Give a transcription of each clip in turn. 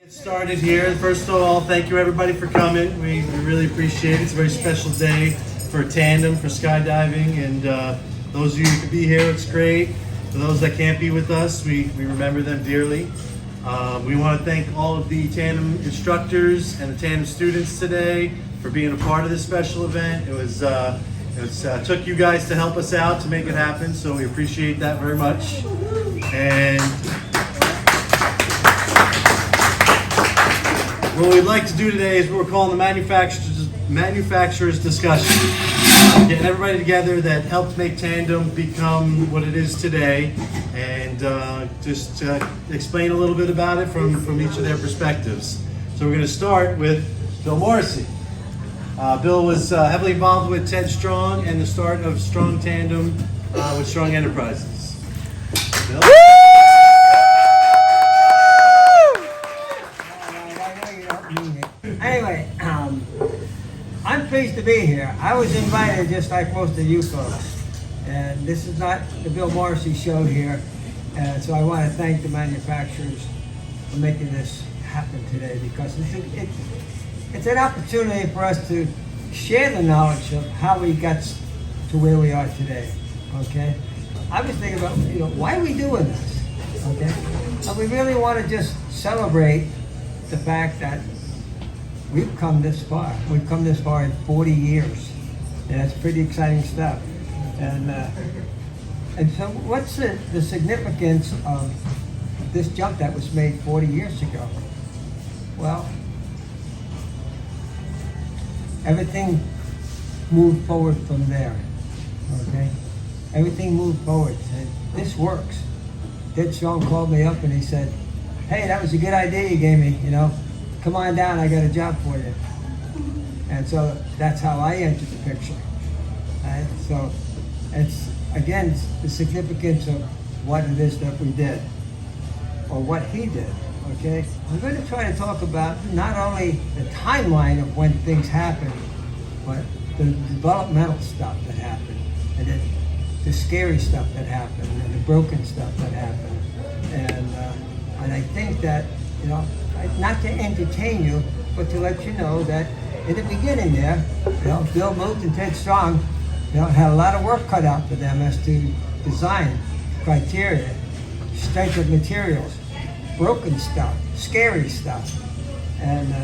Get started here. First of all, thank you everybody for coming. We really appreciate it. It's a very special day for Tandem, for skydiving, and those of you who can be here, it's great. For those that can't be with us, we remember them dearly. We want to thank all of the Tandem instructors and the Tandem students today for being a part of this special event. It took you guys to help us out to make it happen, so we appreciate that very much. And what we'd like to do today is what we're calling the manufacturer's discussion. Getting everybody together that helped make Tandem become what it is today, and just explain a little bit about it from each of their perspectives. So we're going to start with Bill Morrissey. Bill was heavily involved with Ted Strong and the start of Strong Tandem with Strong Enterprises. Bill? Anyway, I'm pleased to be here. I was invited just like most of you folks. And this is not the Bill Morrissey show here. And so I want to thank the manufacturers for making this happen today, because it's an opportunity for us to share the knowledge of how we got to where we are today. Okay? I was thinking about, why are we doing this? Okay? And we really want to just celebrate the fact that we've come this far. We've come this far in 40 years, and that's pretty exciting stuff. And so, what's the significance of this jump that was made 40 years ago? Well, everything moved forward from there. Okay, everything moved forward. And this works. Ted Strong called me up and he said, "Hey, that was a good idea you gave me. Come on down, I got a job for you." And so that's how I entered the picture. Right? So it's the significance of what it is that we did, or what he did. Okay, I'm going to try to talk about not only the timeline of when things happened, but the developmental stuff that happened, and then the scary stuff that happened, and the broken stuff that happened. And I think that, not to entertain you, but to let you know that in the beginning there, Bill Muth and Ted Strong, had a lot of work cut out for them as to design criteria, strength of materials, broken stuff, scary stuff. And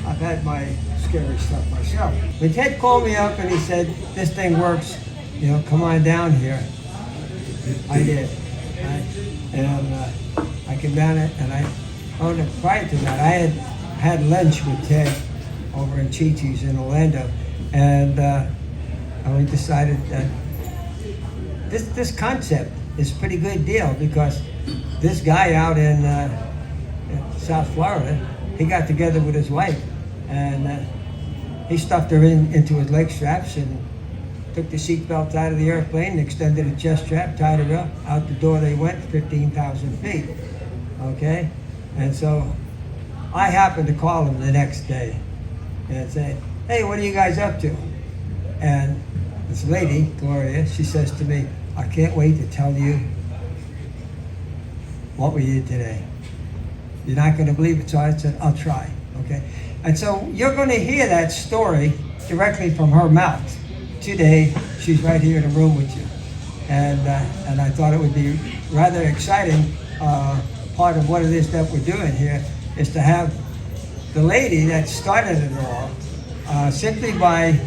I've had my scary stuff myself. When Ted called me up and he said, "This thing works, come on down here," I did. And I came down and prior to that, I had lunch with Ted over in Chi-Chi's in Orlando, and we decided that this concept is a pretty good deal, because this guy out in South Florida, he got together with his wife, and he stuffed her into his leg straps and took the seat belts out of the airplane, extended a chest strap, tied her up, out the door they went, 15,000 feet. Okay? And so I happened to call him the next day and say, "Hey, what are you guys up to?" And this lady, Gloria, she says to me, "I can't wait to tell you what we did today. You're not going to believe it." So I said, "I'll try." Okay? And so you're going to hear that story directly from her mouth. Today, she's right here in the room with you. And I thought it would be rather exciting. Part of what it is that we're doing here is to have the lady that started it all simply by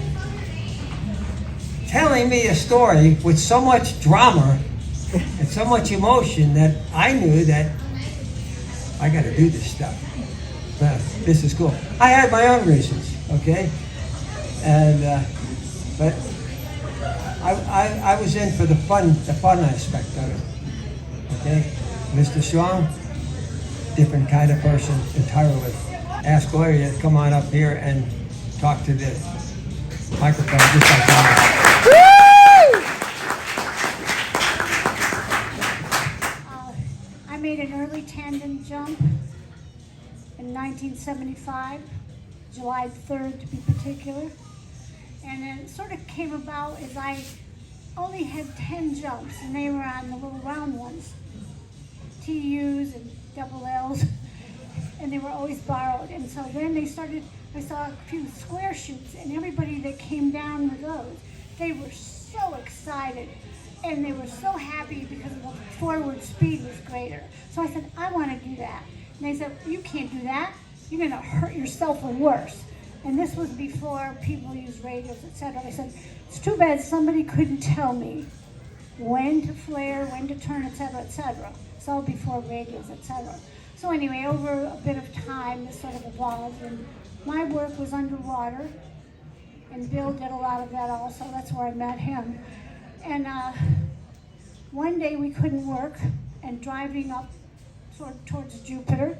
telling me a story with so much drama and so much emotion that I knew that I got to do this stuff. This is cool. I had my own reasons, okay? But I was in for the fun aspect of it, okay? Mr. Strong, different kind of person entirely. Ask Gloria to come on up here and talk to the microphone just like that. I made an early tandem jump in 1975, July 3rd to be particular. And it sort of came about as I only had 10 jumps, and they were on the little round ones, TUs and double Ls. And and they were always borrowed. And so then I saw a few square chutes, and everybody that came down with those, they were so excited. And they were so happy because the forward speed was greater. So I said, I want to do that. And they said, you can't do that. You're going to hurt yourself or worse. And this was before people used radios, etc. I said, it's too bad somebody couldn't tell me when to flare, when to turn, etc., etc. It's all before radios, etc. So anyway, over a bit of time, this sort of evolved. And my work was underwater. And Bill did a lot of that also. That's where I met him. And one day we couldn't work, and driving up towards Jupiter,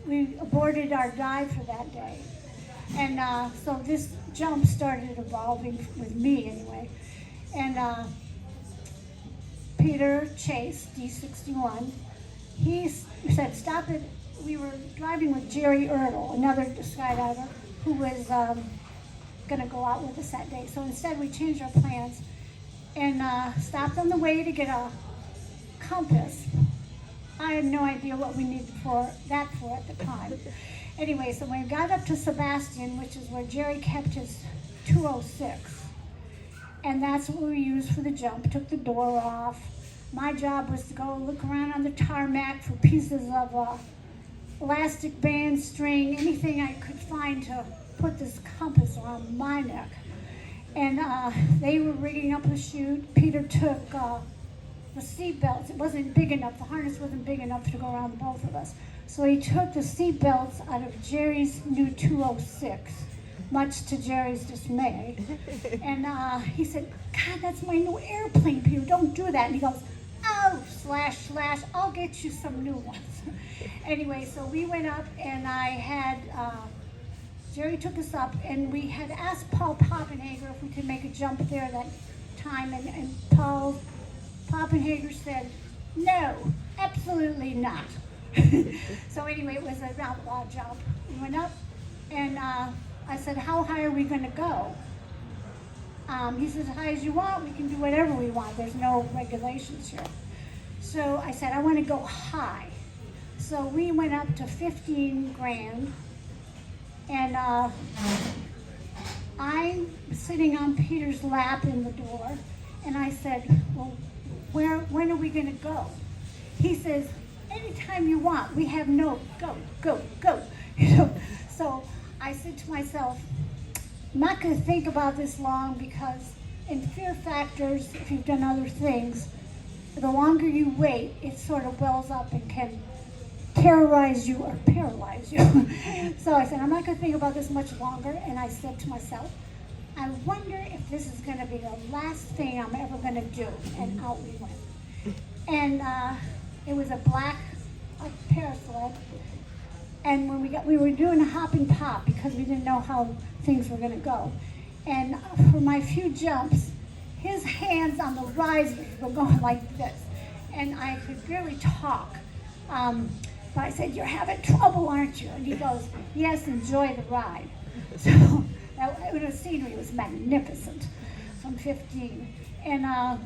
we aborted our dive for that day. And so this jump started evolving with me anyway. And Peter Chase, D61, he said, stop it. We were driving with Jerry Ertl, another skydiver, who was going to go out with us that day. So instead we changed our plans and stopped on the way to get a compass. I had no idea what we needed that for at the time. Anyway, so when we got up to Sebastian, which is where Jerry kept his 206, and that's what we used for the jump, took the door off. My job was to go look around on the tarmac for pieces of elastic band, string, anything I could find to put this compass around my neck. And they were rigging up the chute. Peter took the seat belts. It wasn't big enough. The harness wasn't big enough to go around both of us. So he took the seat belts out of Jerry's new 206, much to Jerry's dismay. And he said, God, that's my new airplane, Peter. Don't do that. And he goes, oh, slash, I'll get you some new ones. Anyway, so we went up, and I had... Jerry took us up, and we had asked Paul Poppenhager if we could make a jump there that time, and Paul Poppenhager said, no, absolutely not. So anyway, it was an outlaw jump. We went up, and I said, how high are we going to go? He said, as high as you want. We can do whatever we want. There's no regulations here. So I said, I want to go high. So we went up to 15 grand. And I'm sitting on Peter's lap in the door, and I said, well, when are we going to go? He says, anytime you want. We have no go. So I said to myself, I'm not going to think about this long, because in fear factors, if you've done other things, the longer you wait, it sort of wells up and can terrorize you or paralyze you. So I said, I'm not going to think about this much longer. And I said to myself, I wonder if this is going to be the last thing I'm ever going to do. And out we went. And it was a black parasled. And when we were doing a hop and pop because we didn't know how things were going to go. And for my few jumps, his hands on the risers were going like this. And I could barely talk. But I said, you're having trouble, aren't you? And he goes, yes, enjoy the ride. So the scenery was magnificent from 15. And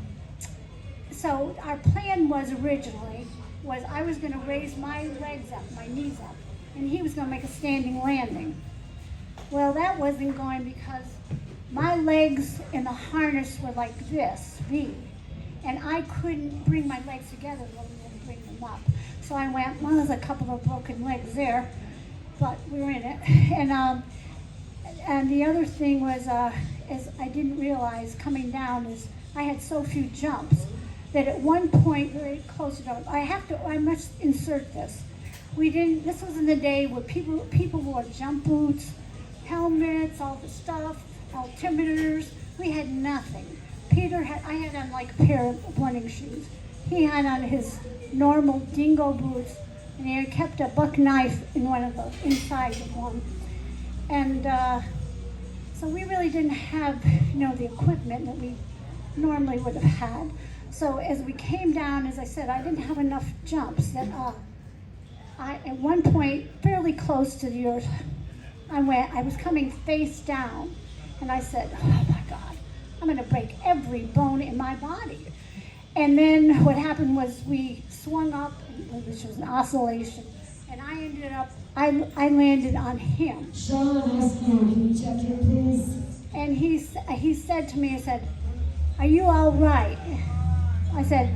so our plan was originally, I was going to raise my legs up, my knees up, and he was going to make a standing landing. Well, that wasn't going because my legs in the harness were like this, V, and I couldn't bring my legs together and bring them up. So I went, well, there's a couple of broken legs there, but we were in it. And the other thing was, is I didn't realize coming down is I had so few jumps that at one point, very close to it, I must insert this. This was in the day where people wore jump boots, helmets, all the stuff, altimeters. We had nothing. I had on like a pair of running shoes. He had on his normal dingo boots, and he had kept a buck knife in one of the insides of one. And so we really didn't have, the equipment that we normally would have had. So as we came down, as I said, I didn't have enough jumps that at one point, fairly close to the earth, I was coming face down, and I said, oh my God, I'm gonna break every bone in my body. And then what happened was we swung up, which was an oscillation, and I ended up, I landed on him. Sean, ask you, can you check in, please? And he said to me, he said, "Are you all right?" I said,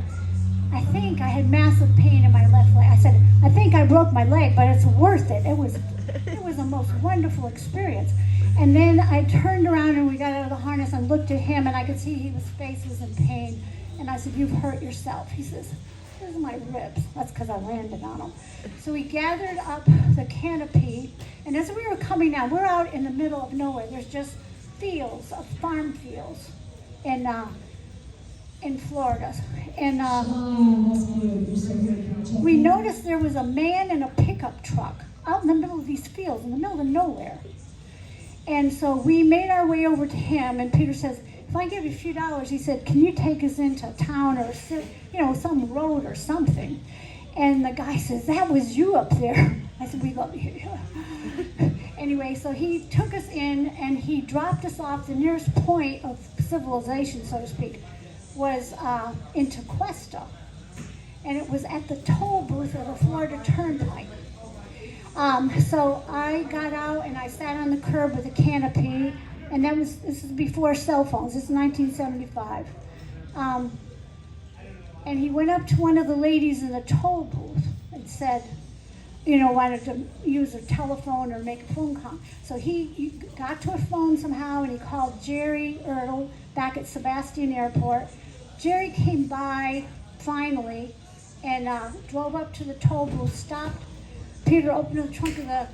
"I think I had massive pain in my left leg." I said, "I think I broke my leg, but it's worth it." It was the most wonderful experience. And then I turned around and we got out of the harness and looked at him, and I could see his face was in pain. And I said, "You've hurt yourself." He says, "These are my ribs." That's because I landed on them. So we gathered up the canopy, and as we were coming down, we're out in the middle of nowhere. There's just fields, of farm fields in Florida. And Sean, ask you, you're so good, can you check we in? noticed there was a man in a pickup truck out in the middle of these fields, in the middle of nowhere. And so we made our way over to him, and Peter says, "If I give you a few dollars," he said, "can you take us into a town or some road or something?" And the guy says, "That was you up there." I said, "We love you." Anyway, so he took us in and he dropped us off. The nearest point of civilization, so to speak, was into Cuesta. And it was at the toll booth of the Florida Turnpike. So I got out and I sat on the curb with a canopy, and this is before cell phones. This is 1975. And he went up to one of the ladies in the toll booth and said, wanted to use a telephone or make a phone call. So he got to a phone somehow, and he called Jerry Ertl back at Sebastian Airport. Jerry came by finally and drove up to the toll booth, stopped. Peter opened the trunk of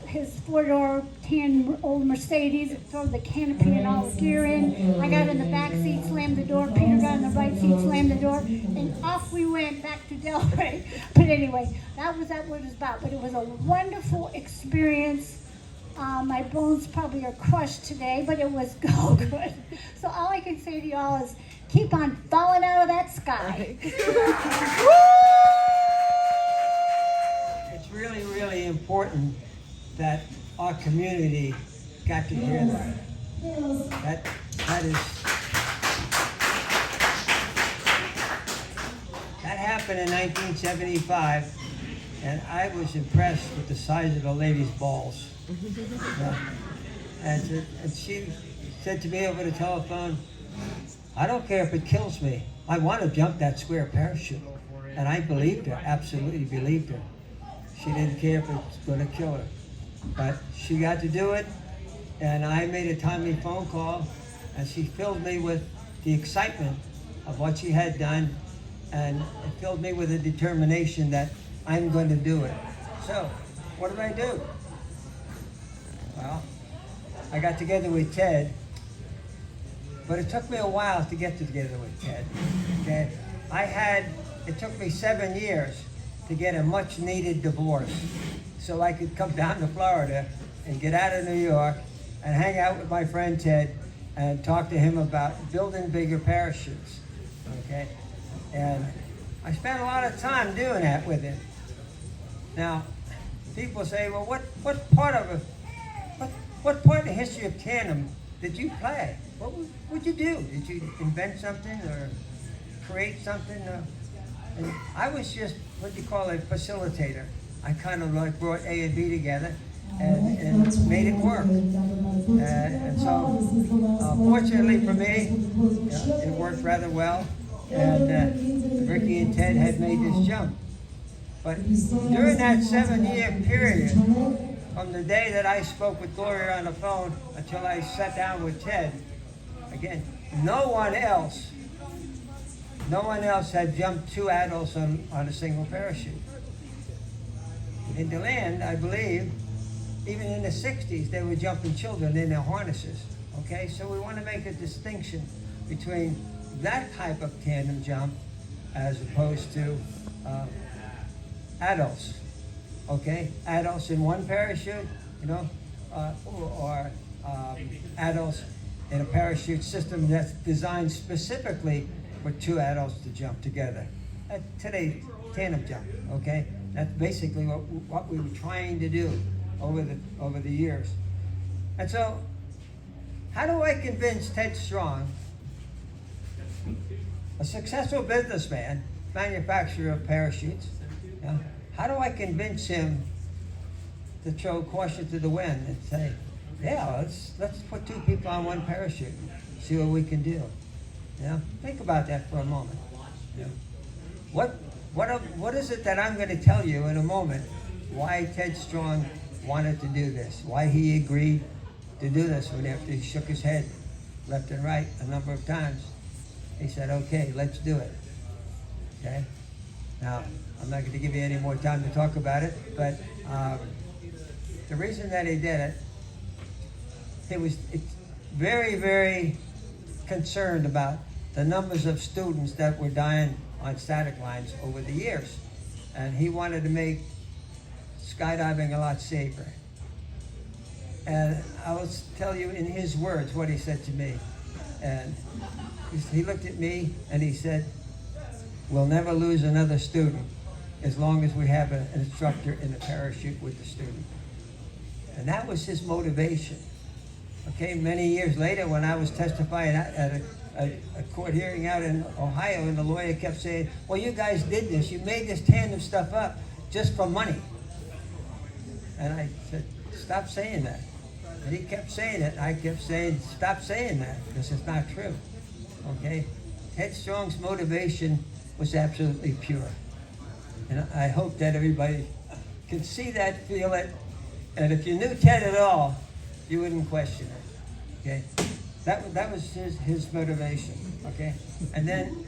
his four-door tan old Mercedes, threw the canopy and all the gear in. I got in the back seat, slammed the door. Peter got in the right seat, slammed the door, and off we went back to Delray. But anyway, that was what it was about. But it was a wonderful experience. My bones probably are crushed today, but it was all good. So all I can say to y'all is keep on falling out of that sky. It's really, really important that our community got to hear that. That happened in 1975, and I was impressed with the size of the lady's balls. And she said to me over the telephone, "I don't care if it kills me. I want to jump that square parachute." And I believed her, absolutely believed her. She didn't care if it's going to kill her. But she got to do it, and I made a timely phone call, and she filled me with the excitement of what she had done, and it filled me with a determination that I'm going to do it. So, what did I do? Well, I got together with Ted, but it took me a while to get together with Ted. Okay? It took me 7 years to get a much needed divorce so I could come down to Florida and get out of New York and hang out with my friend Ted and talk to him about building bigger parachutes. Okay? And I spent a lot of time doing that with him. Now, people say, "Well, what part of the history of tandem did you play? What'd you do? Did you invent something or create something?" And I was just what you call a facilitator. I kind of like brought A and B together and made it work. And so, fortunately for me, it worked rather well. And Ricky and Ted had made this jump. But during that 7-year period, from the day that I spoke with Gloria on the phone until I sat down with Ted, again, no one else had jumped 2 adults on a single parachute. In the land, I believe, even in the 60s, they were jumping children in their harnesses. Okay, so we want to make a distinction between that type of tandem jump as opposed to adults. Okay, adults in one parachute, or adults in a parachute system that's designed specifically for 2 adults to jump together. Today's tandem jump, okay? That's basically what we were trying to do over the years. And so, how do I convince Ted Strong, a successful businessman, manufacturer of parachutes, how do I convince him to throw caution to the wind and say, yeah, let's put two people on one parachute and see what we can do. You know, think about that for a moment. You know, what is it that I'm going to tell you in a moment why Ted Strong wanted to do this, why he agreed to do this when after he shook his head left and right a number of times, he said, okay, let's do it. Okay? Now, I'm not going to give you any more time to talk about it, but the reason that he did it, it's very, very concerned about the numbers of students that were dying on static lines over the years. And he wanted to make skydiving a lot safer. And I will tell you in his words what he said to me. And he looked at me and he said, we'll never lose another student as long as we have an instructor in a parachute with the student. And that was his motivation. Okay, many years later when I was testifying at a court hearing out in Ohio, and the lawyer kept saying, well, you guys did this, you made this tandem stuff up just for money. And I said, stop saying that. And he kept saying it, and I kept saying, stop saying that, because it's not true. Okay? Ted Strong's motivation was absolutely pure. And I hope that everybody can see that, feel it, and if you knew Ted at all, you wouldn't question it. Okay? That was his motivation. Okay? And then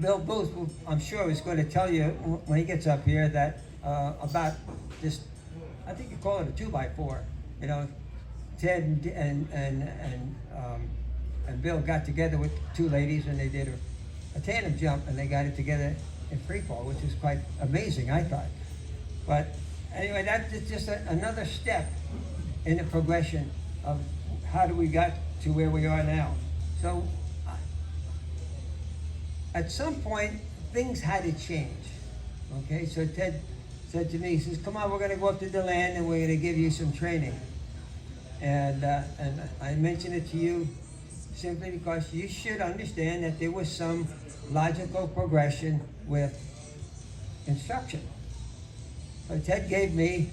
Bill Booth, who I'm sure is going to tell you when he gets up here that about this, I think you call it a 2x4. You know, Ted and Bill got together with two ladies and they did a tandem jump and they got it together in free fall, which was quite amazing, I thought. But anyway, that's just another step in the progression of how do we got to where we are now. So at some point, things had to change. Okay, so Ted said to me, he says, come on, we're going to go up to the land and we're going to give you some training. And I mention it to you simply because you should understand that there was some logical progression with instruction. So Ted gave me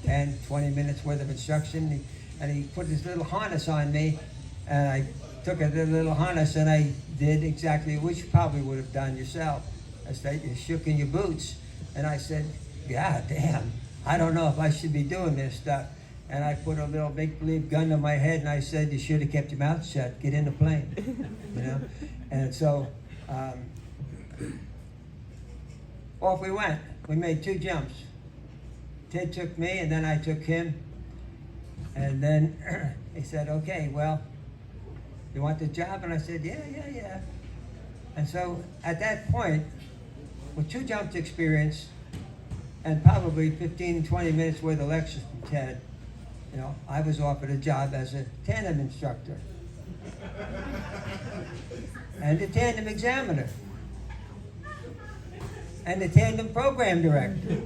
10, 20 minutes worth of instruction, and he put this little harness on me, and I took a little harness and I did exactly what you probably would have done yourself. I said, you shook in your boots. And I said, God damn, I don't know if I should be doing this stuff. And I put a little make-believe gun to my head and I said, you should have kept your mouth shut, get in the plane, you know? And so, off we went. We made 2 jumps. Ted took me and then I took him. And then he said, okay, well, you want the job? And I said, yeah. And so at that point, with 2 jumps experience and probably 15, 20 minutes worth of lectures from Ted, you know, I was offered a job as a tandem instructor and a tandem examiner and a tandem program director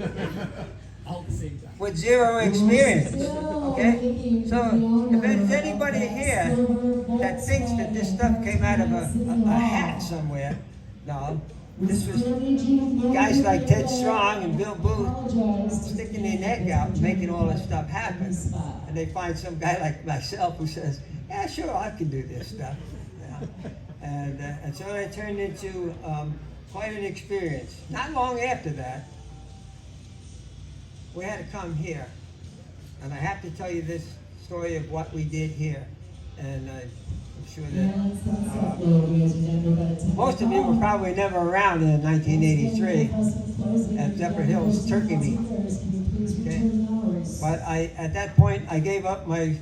with 0 experience. Okay? So if there's anybody here that thinks that this stuff came out of a hat somewhere, no. This was guys like Ted Strong and Bill Booth sticking their neck out and making all this stuff happen. And they find some guy like myself who says, yeah, sure, I can do this stuff. Yeah. And so it turned into quite an experience. Not long after that, we had to come here. And I have to tell you this story of what we did here. And I'm sure that most of you were probably never around in 1983 at Zephyrhills Hills Turkey Meet. Okay? But at that point, I gave up my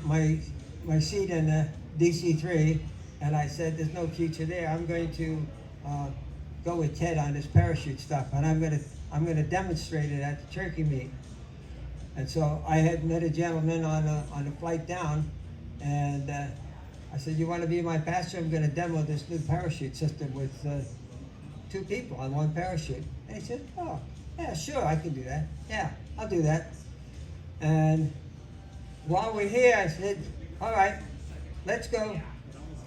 seat in the DC-3, and I said, there's no future there. I'm going to go with Ted on this parachute stuff, and I'm going to demonstrate it at the Turkey Meet. And so I had met a gentleman on a flight down, and I said, you want to be my passenger? I'm going to demo this new parachute system with 2 people on 1 parachute. And he said, oh, yeah, sure, I can do that. Yeah, I'll do that. And while we're here, I said, all right, let's go.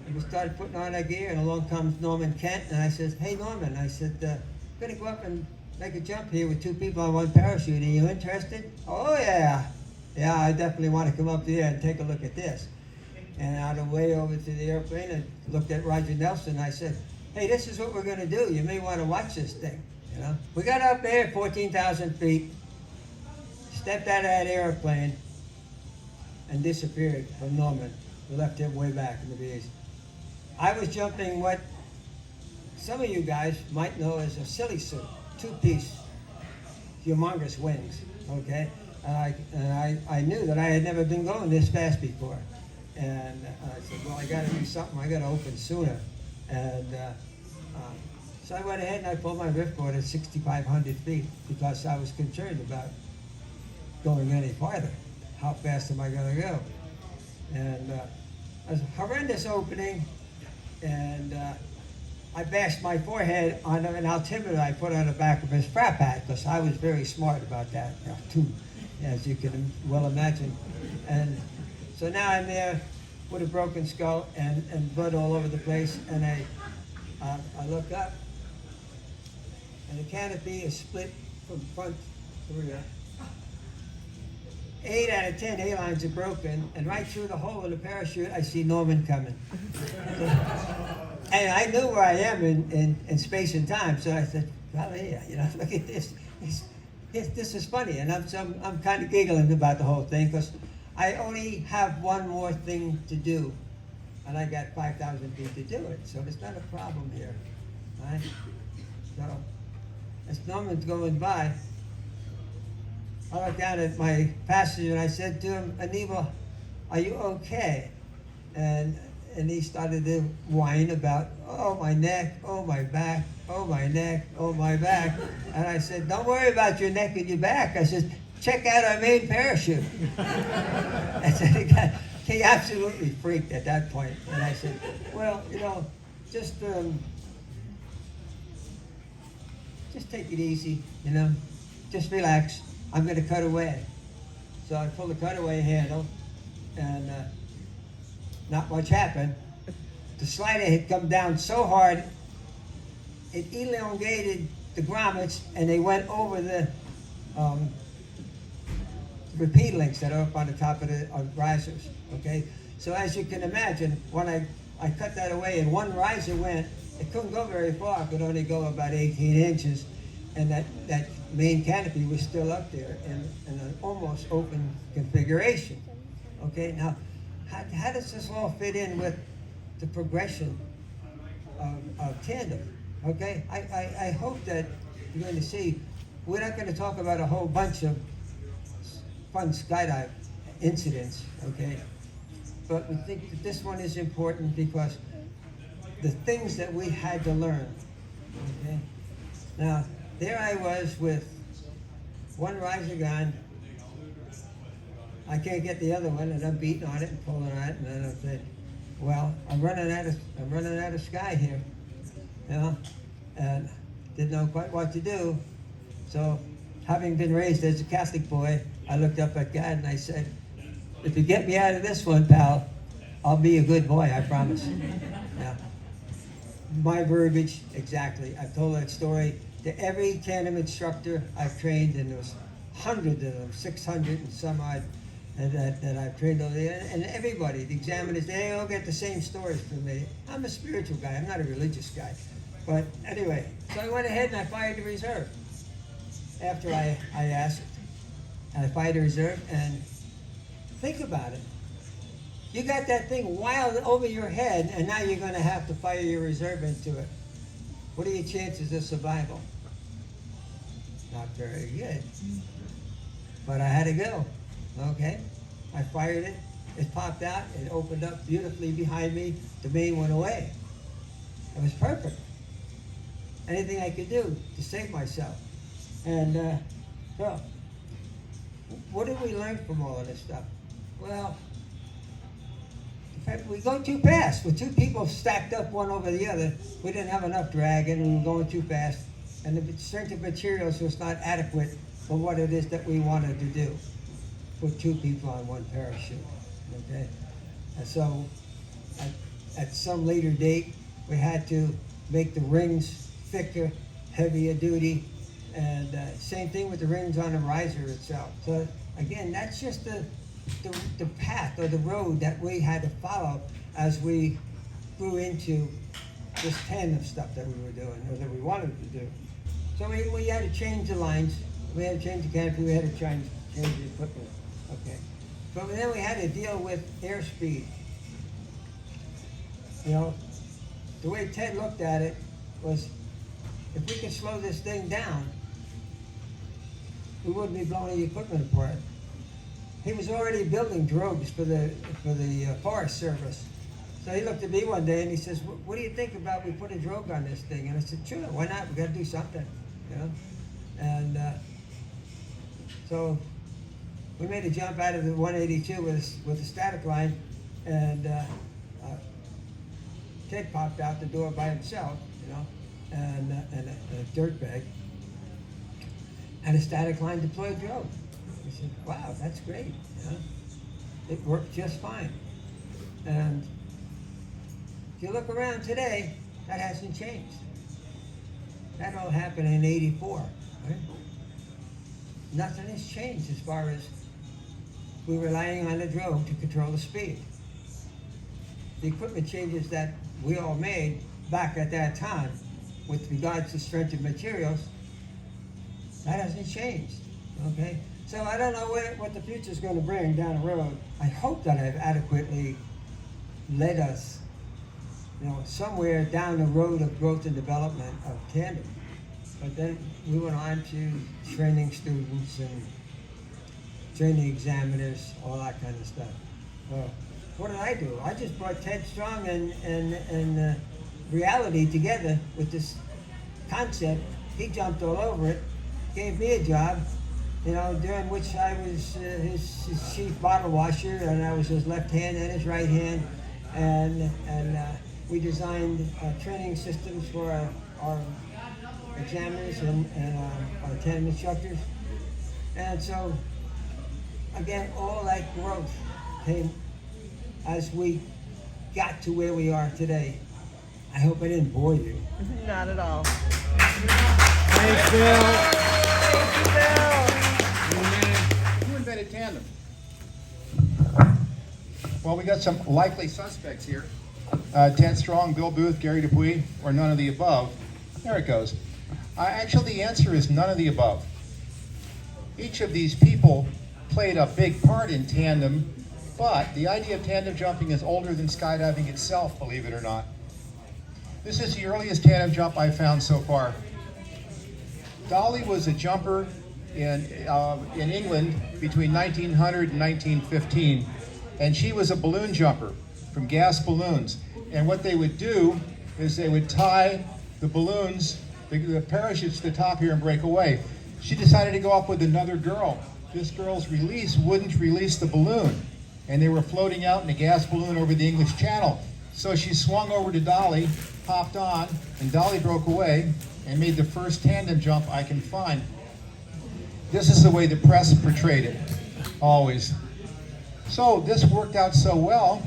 And we started putting on our gear, and along comes Norman Kent, and I said, hey, Norman, I said, gonna go up and make a jump here with two people on one parachute. Are you interested? Oh yeah. Yeah, I definitely want to come up there and take a look at this. And on the way over to the airplane, I looked at Roger Nelson. I said, hey, this is what we're going to do. You may want to watch this thing. You know, we got up there, 14,000 feet, stepped out of that airplane, and disappeared from Norman. We left him way back in the breeze. I was jumping what some of you guys might know as a silly suit, two-piece, humongous wings. Okay, and I knew that I had never been going this fast before. And I said, well, I got to do something. I got to open sooner. And so I went ahead and I pulled my ripcord at 6,500 feet because I was concerned about going any farther. How fast am I going to go? And it was a horrendous opening. And I bashed my forehead on an altimeter I put on the back of his frap hat because I was very smart about that, too, as you can well imagine. And so now I'm there with a broken skull and blood all over the place, and I look up, and the canopy is split from front to rear. 8 out of 10 A-lines are broken, and right through the hole in the parachute, I see Norman coming. And I knew where I am in space and time, so I said, well, yeah, you know, look at this. This is funny, and I'm kind of giggling about the whole thing, because I only have one more thing to do, and I got 5,000 feet to do it, so there's not a problem here, right? So, as Norman's going by, I looked down at my passenger and I said to him, Anibal, are you okay? And he started to whine about, oh, my neck, oh, my back, oh, my neck, oh, my back. And I said, don't worry about your neck and your back. I said, check out our main parachute. I said, he absolutely freaked at that point. And I said, well, you know, just take it easy, you know, just relax. I'm going to cut away. So I pulled the cutaway handle, and not much happened. The slider had come down so hard, it elongated the grommets, and they went over the repeat links that are up on the top of the risers, okay? So as you can imagine, when I cut that away and one riser went, it couldn't go very far, it could only go about 18 inches, and that main canopy was still up there in an almost open configuration, okay? Now, how does this all fit in with the progression of Tandem, okay? I hope that you're going to see, we're not going to talk about a whole bunch of fun skydive incidents, okay? But we think that this one is important because the things that we had to learn, okay? Now, there I was with one riser gone. I can't get the other one, and I'm beating on it and pulling on it, and then I said, well, I'm running out of sky here, you know, and didn't know quite what to do. So, having been raised as a Catholic boy, I looked up at God and I said, if you get me out of this one, pal, I'll be a good boy, I promise. Yeah. My verbiage, exactly. I've told that story to every tandem instructor I've trained, and there was hundreds of them, 600 and some odd, that I've trained over there. And everybody, the examiners, they all get the same stories from me. I'm a spiritual guy, I'm not a religious guy. But anyway, so I went ahead and I fired the reserve after I asked. And I fired the reserve, and think about it. You got that thing wild over your head, and now you're going to have to fire your reserve into it. What are your chances of survival? Not very good. But I had to go, okay? I fired it, it popped out, it opened up beautifully behind me, the main went away. It was perfect. Anything I could do to save myself. And so, what did we learn from all of this stuff? Well, we go too fast. With two people stacked up one over the other, we didn't have enough drag and we were going too fast. And the strength of materials was not adequate for what it is that we wanted to do. Put two people on one parachute, okay? And so, at some later date, we had to make the rings thicker heavier duty, and same thing with the rings on the riser itself. So again, that's just the path or the road that we had to follow as we grew into this tandem stuff that we were doing, or that we wanted to do. So we had to change the lines, we had to change the canopy, we had to change the equipment, okay? But then we had to deal with airspeed. You know, the way Ted looked at it was, if we could slow this thing down, we wouldn't be blowing the equipment apart. He was already building drogues for the Forest Service. So he looked at me one day and he says, "What do you think about we put a drogue on this thing?" And I said, "Sure, why not? We got to do something, you know." And so we made a jump out of the 182 with a static line, and Ted popped out the door by himself, you know, and a dirt bag, and a static line deployed drogue. We said, "Wow, that's great, you know." It worked just fine. And if you look around today, that hasn't changed. That all happened in '84, right? Nothing has changed as far as we're relying on the drogue to control the speed. The equipment changes that we all made back at that time with regards to strength of materials, that hasn't changed, okay? So I don't know what the future's going to bring down the road. I hope that I've adequately led us, you know, somewhere down the road of growth and development of Tandem. But then we went on to training students and training examiners, all that kind of stuff. Well, what did I do? I just brought Ted Strong and reality together with this concept. He jumped all over it, gave me a job, you know, during which I was his chief bottle washer, and I was his left hand and his right hand, and we designed training systems for our examiners and our tandem instructors. And so, again, all that growth came as we got to where we are today. I hope I didn't bore you. Not at all. Thanks, Bill. Who invented Tandem? Well, we got some likely suspects here. Ted Strong, Bill Booth, Gary Dupuis, or none of the above. There it goes. Actually, the answer is none of the above. Each of these people played a big part in tandem, but the idea of tandem jumping is older than skydiving itself, believe it or not. This is the earliest tandem jump I've found so far. Dolly was a jumper in England between 1900 and 1915, and she was a balloon jumper from gas balloons. And what they would do is they would tie the balloons, the parachutes to the top here and break away. She decided to go up with another girl. This girl's release wouldn't release the balloon, and they were floating out in a gas balloon over the English Channel. So she swung over to Dolly, hopped on, and Dolly broke away and made the first tandem jump I can find. This is the way the press portrayed it, always. So this worked out so well.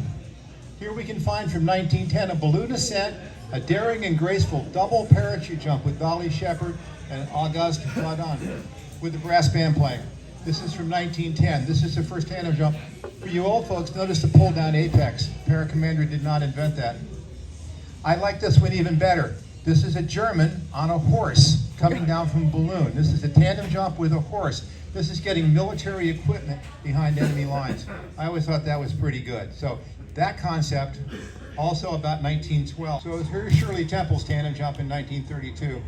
Here we can find from 1910 a balloon ascent, a daring and graceful double parachute jump with Dolly Shepard and Auguste Baudon with the brass band playing. This is from 1910. This is the first tandem jump. For you old folks, notice the pull down apex. Paracommander did not invent that. I like this one even better. This is a German on a horse coming down from a balloon. This is a tandem jump with a horse. This is getting military equipment behind enemy lines. I always thought that was pretty good. So that concept, also about 1912. So here's Shirley Temple's tandem jump in 1932.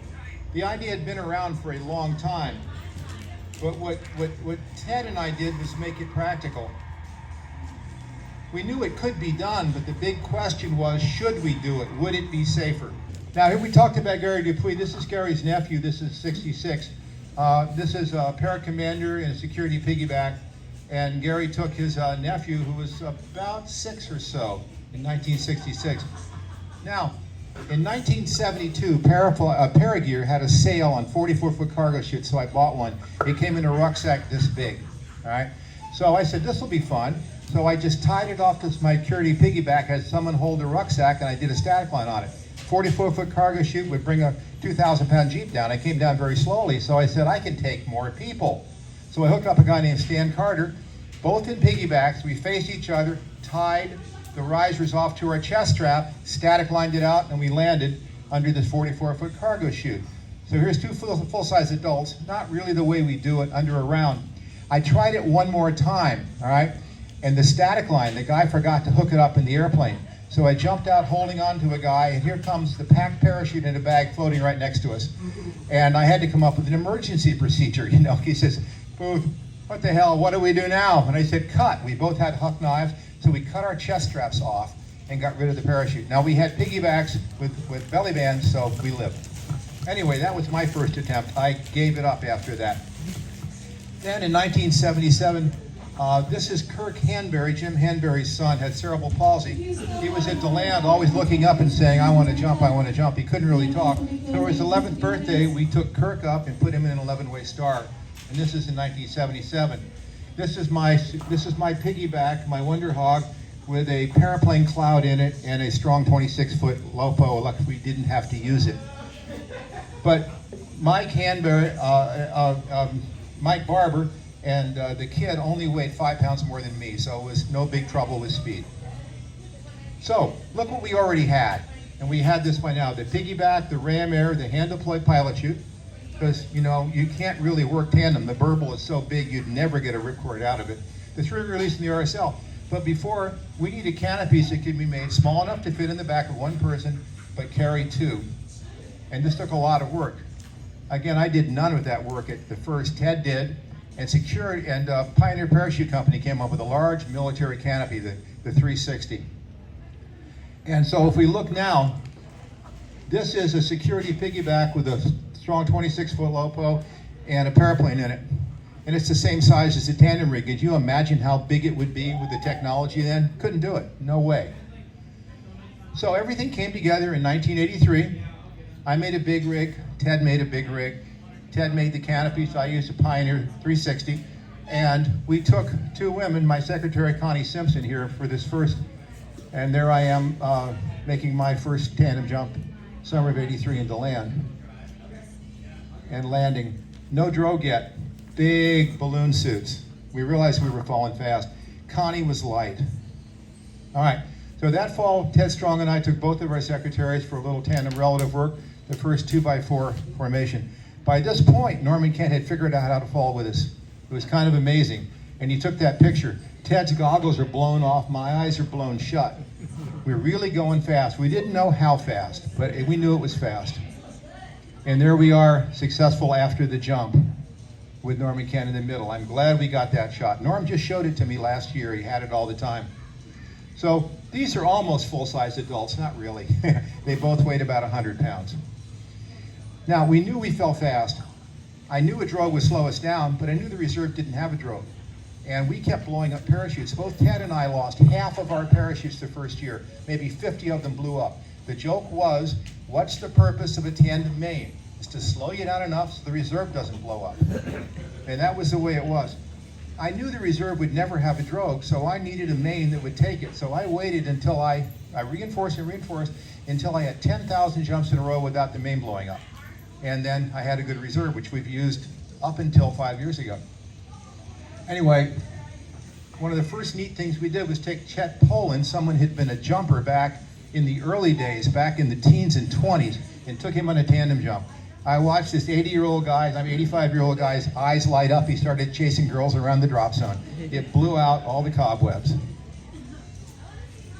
The idea had been around for a long time, but what Ted and I did was make it practical. We knew it could be done, but the big question was, should we do it? Would it be safer? Now, here we talked about Gary Dupuis. This is Gary's nephew. This is 66. This is a paracommander and a security piggyback. And Gary took his nephew, who was about 6 or so, in 1966. Now, in 1972, Paragear had a sale on 44-foot cargo chutes, so I bought one. It came in a rucksack this big, all right? So I said, this will be fun. So I just tied it off to my security piggyback, had someone hold the rucksack, and I did a static line on it. 44-foot cargo chute would bring a 2,000-pound Jeep down. I came down very slowly, so I said, I can take more people. So I hooked up a guy named Stan Carter, both in piggybacks. We faced each other, tied the risers off to our chest strap, static lined it out, and we landed under this 44-foot cargo chute. So here's two full-size adults, not really the way we do it under a round. I tried it one more time, all right? And the static line, the guy forgot to hook it up in the airplane. So I jumped out holding on to a guy, and here comes the packed parachute in a bag floating right next to us. And I had to come up with an emergency procedure, you know. He says, Booth, what the hell, what do we do now? And I said, cut. We both had hook knives, so we cut our chest straps off and got rid of the parachute. Now we had piggybacks with belly bands, so we lived. Anyway, that was my first attempt. I gave it up after that. Then in 1977, this is Kirk Hanbury, Jim Hanbury's son, had cerebral palsy. He was at the land always looking up and saying, I want to jump, I want to jump. He couldn't really talk. So for his 11th birthday, we took Kirk up and put him in an 11-way star. And this is in 1977. This is my piggyback, my Wonder Hog, with a paraplane cloud in it and a strong 26-foot LoPo. Luckily, we didn't have to use it. But Mike Hanbury, Mike Barber, and the kid only weighed 5 pounds more than me, so it was no big trouble with speed. So, look what we already had. And we had this by now, the piggyback, the ram air, the hand-deployed pilot chute, because, you know, you can't really work tandem. The burble is so big, you'd never get a ripcord out of it. The through release in the RSL. But before, we needed canopies that could be made small enough to fit in the back of one person, but carry two. And this took a lot of work. Again, I did none of that work at the first. Ted did, and Pioneer Parachute Company came up with a large military canopy, the 360. And so if we look now, this is a security piggyback with a strong 26-foot LoPo and a paraplane in it. And it's the same size as the tandem rig. Could you imagine how big it would be with the technology then? Couldn't do it, no way. So everything came together in 1983. I made a big rig, Ted made a big rig. Ted made the canopy, so I used a Pioneer 360. And we took two women, my secretary Connie Simpson here for this first, and there I am making my first tandem jump, summer of '83 into land. And landing, no drogue yet, big balloon suits. We realized we were falling fast. Connie was light. All right, so that fall, Ted Strong and I took both of our secretaries for a little tandem relative work, the first 2x4 formation. By this point, Norman Kent had figured out how to fall with us. It was kind of amazing. And he took that picture. Ted's goggles are blown off, my eyes are blown shut. We're really going fast. We didn't know how fast, but we knew it was fast. And there we are, successful after the jump with Norman Kent in the middle. I'm glad we got that shot. Norm just showed it to me last year. He had it all the time. So these are almost full-size adults, not really. They both weighed about 100 pounds. Now, we knew we fell fast. I knew a drogue would slow us down, but I knew the reserve didn't have a drogue. And we kept blowing up parachutes. Both Ted and I lost half of our parachutes the first year. Maybe 50 of them blew up. The joke was, what's the purpose of a tandem main? It's to slow you down enough so the reserve doesn't blow up. And that was the way it was. I knew the reserve would never have a drogue, so I needed a main that would take it. So I waited until I reinforced and reinforced until I had 10,000 jumps in a row without the main blowing up. And then I had a good reserve, which we've used up until 5 years ago. Anyway, one of the first neat things we did was take Chet Poland, someone who had been a jumper back in the early days, back in the teens and 20s, and took him on a tandem jump. I watched this 85-year-old guy's eyes light up. He started chasing girls around the drop zone. It blew out all the cobwebs.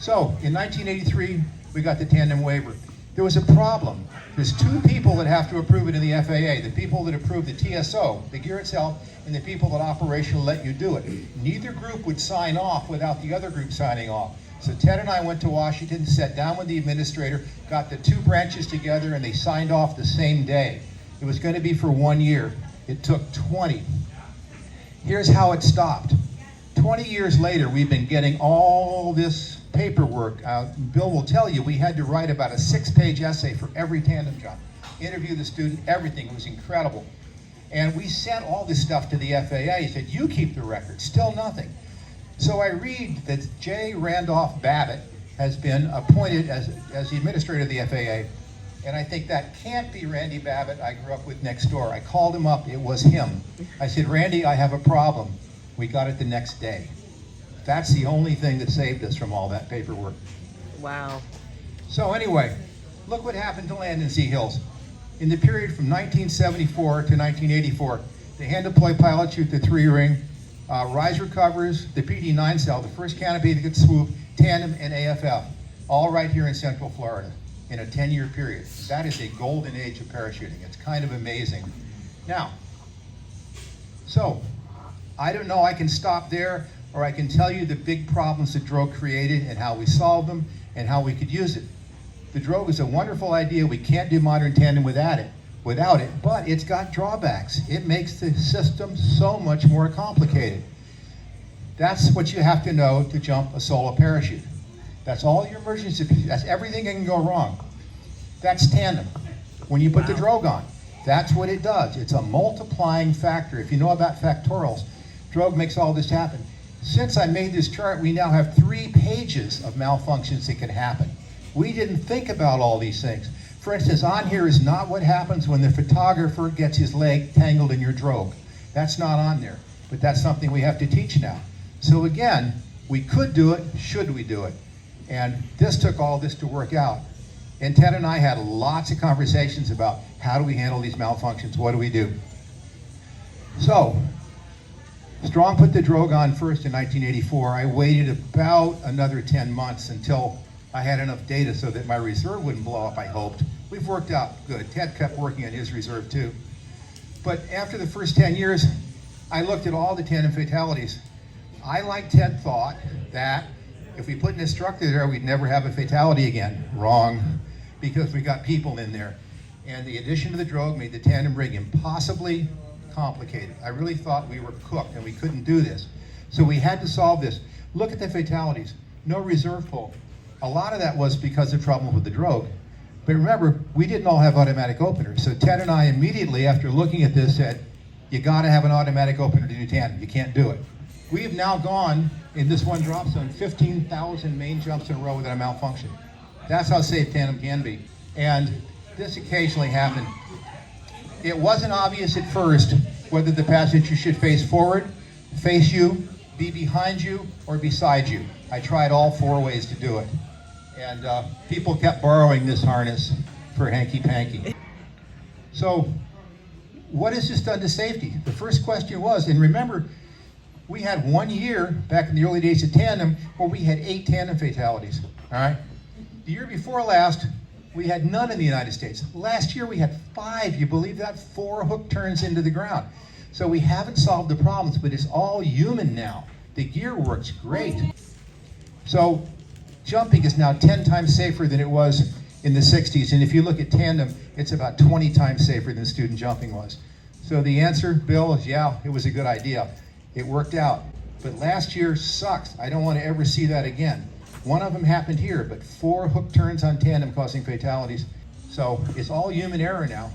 So, in 1983, we got the tandem waiver. There was a problem. There's two people that have to approve it in the FAA, the people that approve the TSO, the gear itself, and the people that operationally let you do it. Neither group would sign off without the other group signing off. So Ted and I went to Washington, sat down with the administrator, got the two branches together, and they signed off the same day. It was going to be for 1 year. It took 20. Here's how it stopped. 20 years later, we've been getting all this paperwork. Bill will tell you, we had to write about a 6-page essay for every tandem jump. Interview the student, everything. It was incredible. And we sent all this stuff to the FAA. He said, you keep the record. Still nothing. So I read that J. Randolph Babbitt has been appointed as the administrator of the FAA. And I think that can't be Randy Babbitt I grew up with next door. I called him up, it was him. I said, Randy, I have a problem. We got it the next day. That's the only thing that saved us from all that paperwork. Wow. So anyway, look what happened to Landon Z. Hills. In the period from 1974 to 1984, the hand-deploy pilot shoot the three-ring, rise recovers, the PD-9 cell, the first canopy that gets swoop, tandem, and AFF, all right here in Central Florida in a 10-year period. That is a golden age of parachuting. It's kind of amazing. Now, so, I don't know, I can stop there, or I can tell you the big problems that drogue created and how we solved them and how we could use it. The drogue is a wonderful idea. We can't do modern tandem without it, but it's got drawbacks. It makes the system so much more complicated. That's what you have to know to jump a solo parachute. That's all your emergency, that's everything that can go wrong. That's tandem. When you put the drogue on, that's what it does. It's a multiplying factor. If you know about factorials, drogue makes all this happen. Since I made this chart, we now have 3 pages of malfunctions that can happen. We didn't think about all these things. For instance, on here is not what happens when the photographer gets his leg tangled in your drogue. That's not on there, but that's something we have to teach now. So again, we could do it, should we do it? And this took all this to work out. And Ted and I had lots of conversations about how do we handle these malfunctions, what do we do? So, Strong put the drogue on first in 1984. I waited about another 10 months until I had enough data so that my reserve wouldn't blow up, I hoped. We've worked out good. Ted kept working on his reserve too. But after the first 10 years, I looked at all the tandem fatalities. I, like Ted, thought that if we put an instructor there, we'd never have a fatality again. Wrong, because we got people in there. And the addition of the drogue made the tandem rig impossibly complicated. I really thought we were cooked and we couldn't do this. So we had to solve this. Look at the fatalities. No reserve pull. A lot of that was because of trouble with the drogue. But remember, we didn't all have automatic openers. So Ted and I immediately, after looking at this, said, you gotta have an automatic opener to do tandem. You can't do it. We have now gone, in this one drop zone, 15,000 main jumps in a row without a malfunction. That's how safe tandem can be. And this occasionally happened. It wasn't obvious at first whether the passenger should face forward, face you, be behind you, or beside you. I tried all 4 ways to do it. And people kept borrowing this harness for hanky-panky. So, what has this done to safety? The first question was, and remember, we had 1 year back in the early days of tandem where we had 8 tandem fatalities, all right? The year before last, we had none in the United States. Last year we had 5, you believe that? 4 hook turns into the ground. So we haven't solved the problems, but it's all human now. The gear works great. So jumping is now 10 times safer than it was in the 60s. And if you look at tandem, it's about 20 times safer than student jumping was. So the answer, Bill, is yeah, it was a good idea. It worked out. But last year sucks. I don't want to ever see that again. One of them happened here, but 4 hook turns on tandem causing fatalities. So it's all human error now.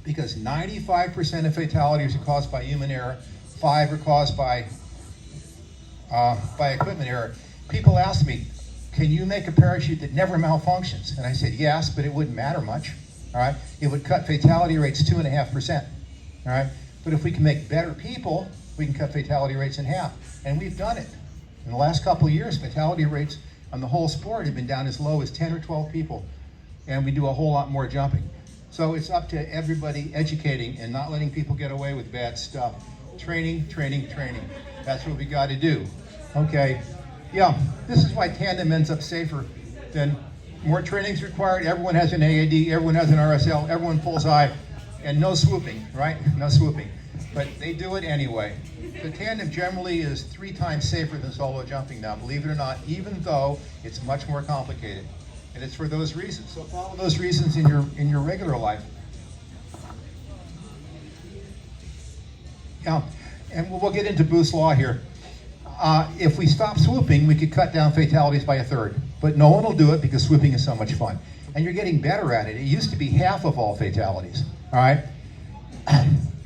Because 95% of fatalities are caused by human error, 5 are caused by equipment error. People ask me, can you make a parachute that never malfunctions? And I said, yes, but it wouldn't matter much, all right? It would cut fatality rates 2.5%, all right? But if we can make better people, we can cut fatality rates in half. And we've done it. In the last couple of years, fatality rates on the whole sport have been down as low as 10 or 12 people. And we do a whole lot more jumping. So it's up to everybody educating and not letting people get away with bad stuff. Training, training, training. That's what we got to do. Okay, yeah, this is why tandem ends up safer than more training is required. Everyone has an AAD, everyone has an RSL, everyone pulls eye, and no swooping, right? No swooping. But they do it anyway. The tandem generally is 3 times safer than solo jumping now, believe it or not, even though it's much more complicated. And it's for those reasons. So follow those reasons in your regular life. Yeah, and we'll get into Booth's law here. If we stop swooping, we could cut down fatalities by 1/3. But no one will do it because swooping is so much fun. And you're getting better at it. It used to be half of all fatalities, all right?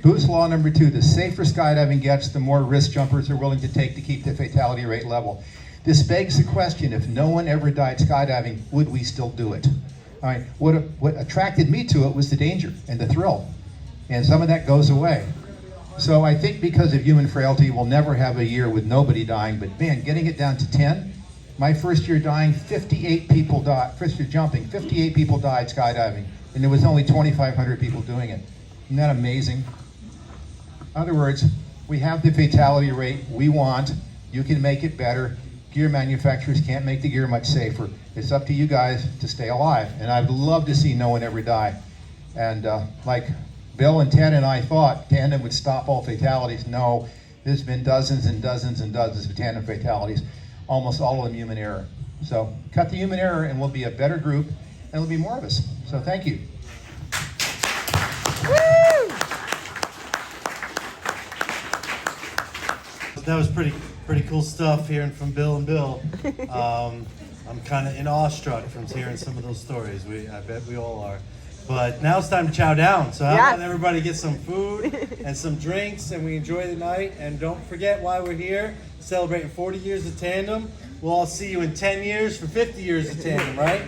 Booth's law number 2, the safer skydiving gets, the more risk jumpers are willing to take to keep the fatality rate level. This begs the question, if no one ever died skydiving, would we still do it? All right, what attracted me to it was the danger and the thrill. And some of that goes away. So I think because of human frailty, we'll never have a year with nobody dying, but man, getting it down to 10, my first year dying, 58 people died, first year jumping, 58 people died skydiving, and there was only 2,500 people doing it. Isn't that amazing? In other words, we have the fatality rate we want. You can make it better. Gear manufacturers can't make the gear much safer. It's up to you guys to stay alive, and I'd love to see no one ever die. And like Bill and Ted and I thought Tandem would stop all fatalities. No, there's been dozens and dozens and dozens of Tandem fatalities, almost all of them human error. So cut the human error and we'll be a better group, and there'll be more of us. So thank you. That was pretty cool stuff hearing from Bill and Bill. I'm kind of in awestruck from hearing some of those stories. I bet we all are. But now it's time to chow down. So how about everybody get some food and some drinks, and we enjoy the night. And don't forget why we're here, celebrating 40 years of Tandem. We'll all see you in 10 years for 50 years of Tandem, right?